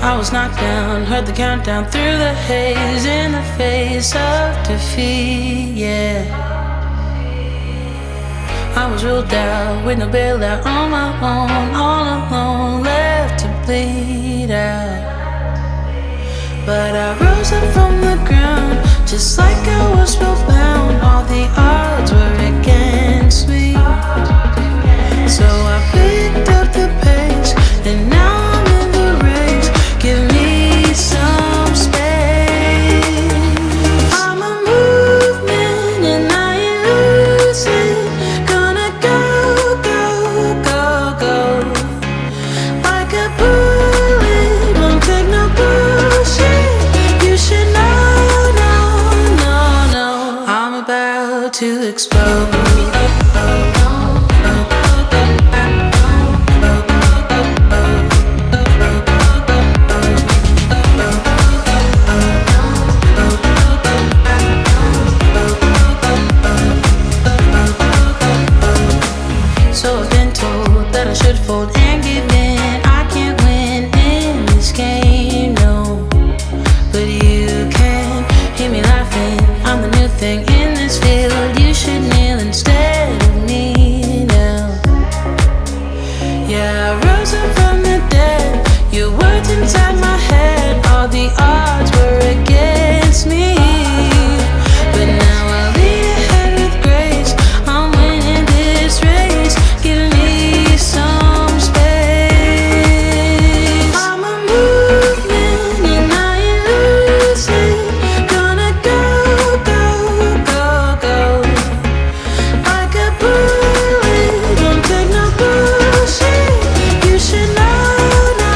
I was knocked down, heard the countdown through the haze, in the face of defeat, yeah. I was ruled out with no bailout, on my own, all alone, left to bleed out. But I rose up from the ground, just like I was spellbound. All the odds were against me, so I picked up the pace, and now I'm in the race. Give me some space. I'm a movement and I ain't losing. Gonna go, go, go, go. Like a bullet, won't take no bullshit. You should know, no, no, no. I'm about to explode. So I've been told that I should fold and give in. I can't win in this game, no. But you can hear me laughing. I'm the new thing in this field. You should kneel instead of me now. Yeah, I rose up from the dead. Your words inside my head. All the odds were against me, but now I'll lead ahead with grace. I'm winning this race. Give me some space. I'm a movement and I ain't losing. Gonna go, go, go, go. Like a bullet, won't take no bullshit. You should know, no,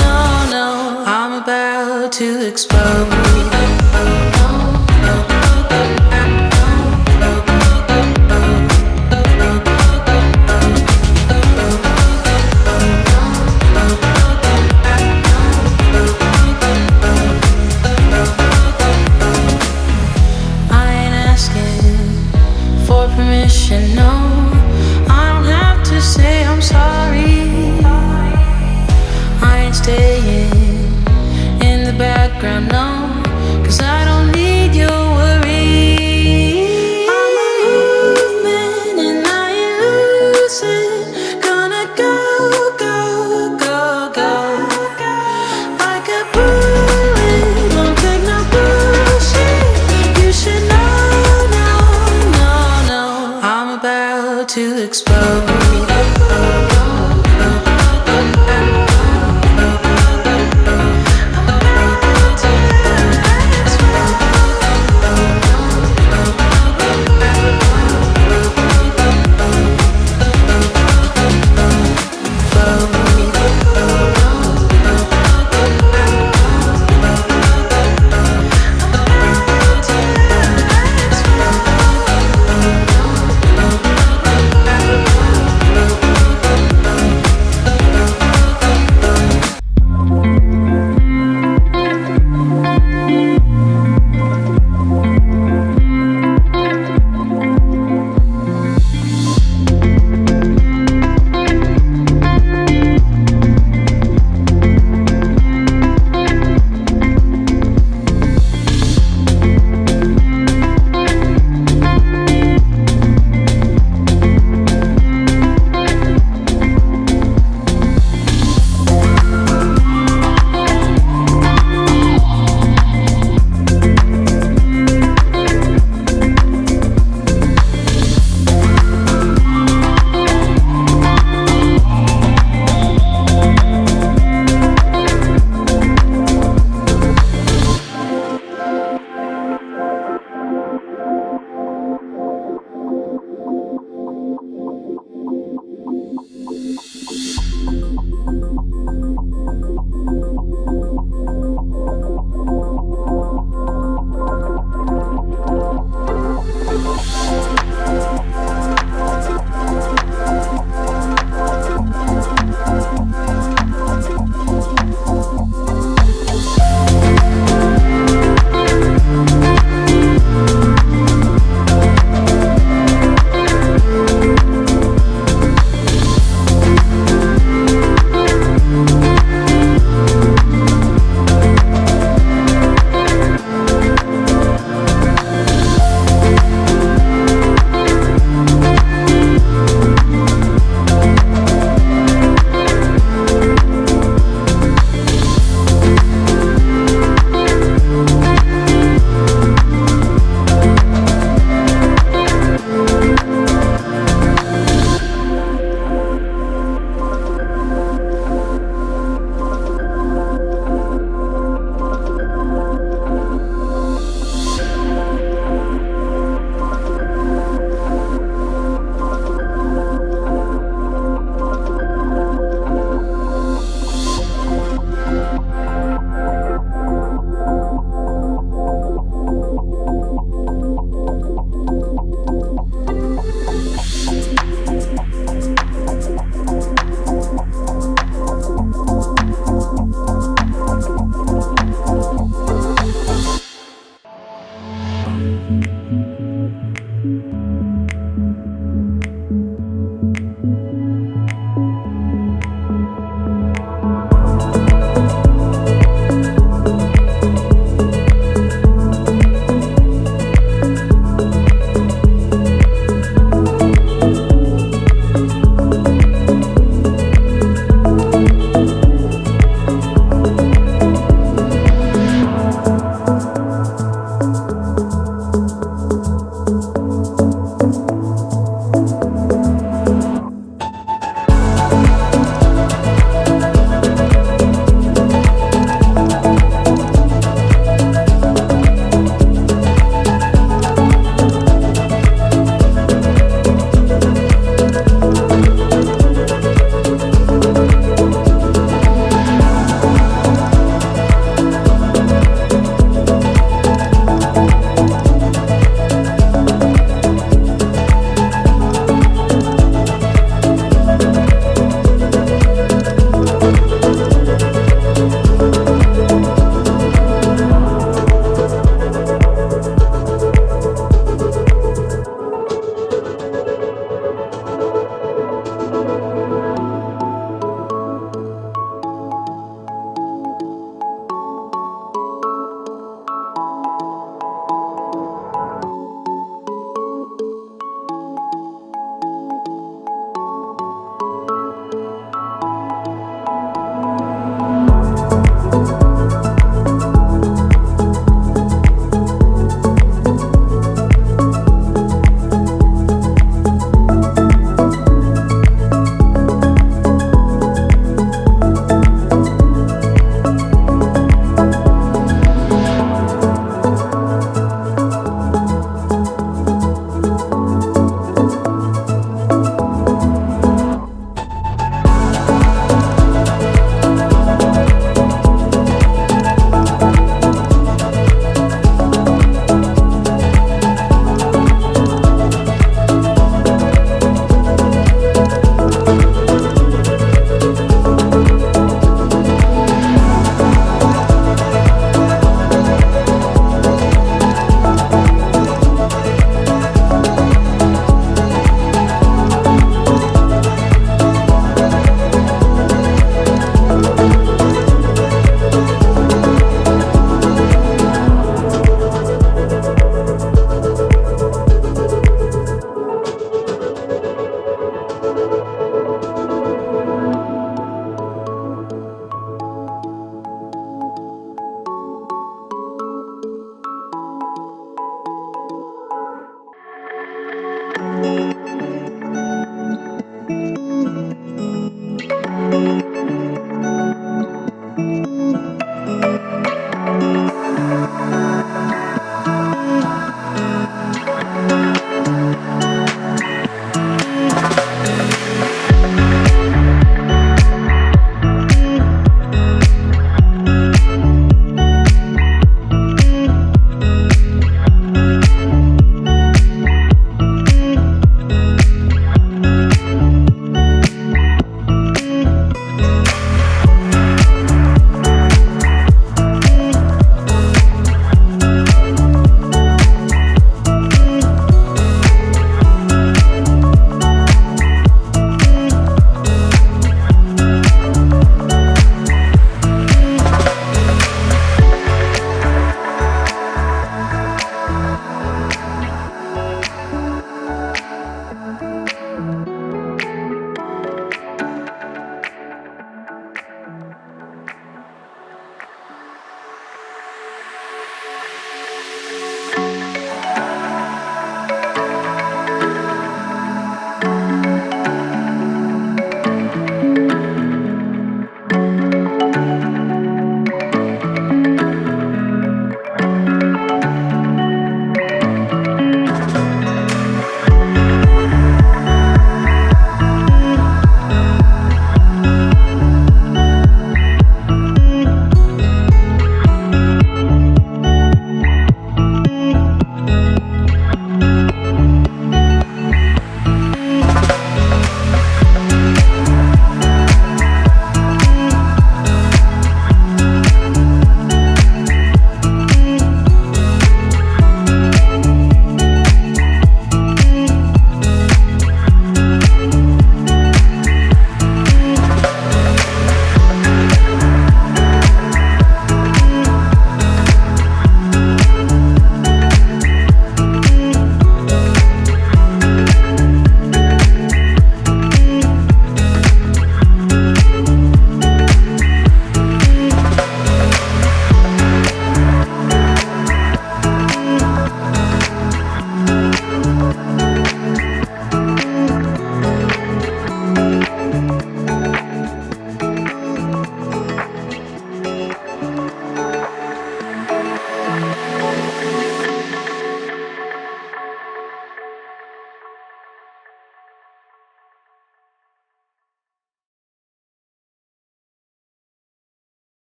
no, no. I'm about to explode. I ain't asking for permission, no. I don't have to say I'm sorry. I ain't staying in the background, no.